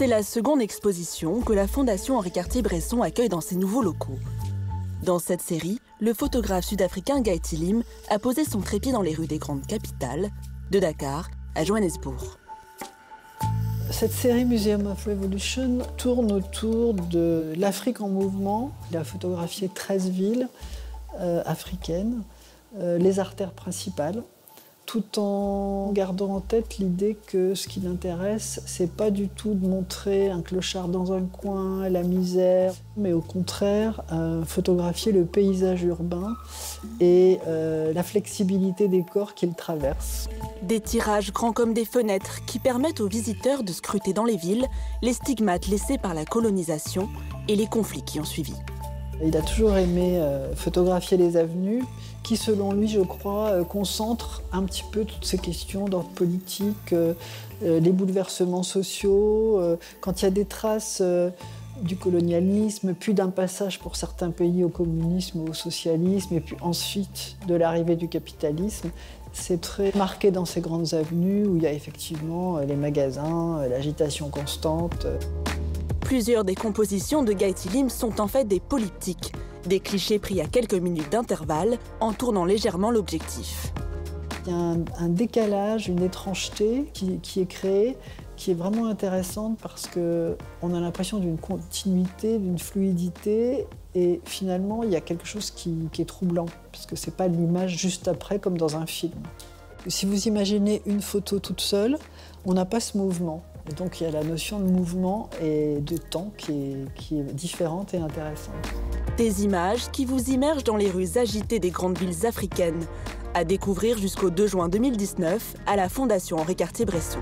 C'est la seconde exposition que la Fondation Henri Cartier-Bresson accueille dans ses nouveaux locaux. Dans cette série, le photographe sud-africain Gaëti Lim a posé son trépied dans les rues des grandes capitales, de Dakar à Johannesburg. Cette série Museum of Revolution tourne autour de l'Afrique en mouvement. Il a photographié 13 villes africaines, les artères principales, tout en gardant en tête l'idée que ce qui l'intéresse, c'est pas du tout de montrer un clochard dans un coin, la misère, mais au contraire, photographier le paysage urbain et la flexibilité des corps qu'il traverse. Des tirages grands comme des fenêtres qui permettent aux visiteurs de scruter dans les villes les stigmates laissés par la colonisation et les conflits qui ont suivi. Il a toujours aimé photographier les avenues qui, selon lui, je crois, concentrent un petit peu toutes ces questions d'ordre politique, les bouleversements sociaux, quand il y a des traces du colonialisme, puis d'un passage pour certains pays au communisme ou au socialisme, et puis ensuite de l'arrivée du capitalisme. C'est très marqué dans ces grandes avenues où il y a effectivement les magasins, l'agitation constante. Plusieurs des compositions de Gaëti Lim sont en fait des polyptyques, des clichés pris à quelques minutes d'intervalle en tournant légèrement l'objectif. Il y a un décalage, une étrangeté qui est créée, qui est vraiment intéressante parce qu'on a l'impression d'une continuité, d'une fluidité, et finalement il y a quelque chose qui est troublant, parce que c'est pas l'image juste après comme dans un film. Si vous imaginez une photo toute seule, on n'a pas ce mouvement. Et donc il y a la notion de mouvement et de temps qui est différente et intéressante. Des images qui vous immergent dans les rues agitées des grandes villes africaines, à découvrir jusqu'au 2 juin 2019 à la Fondation Henri Cartier-Bresson.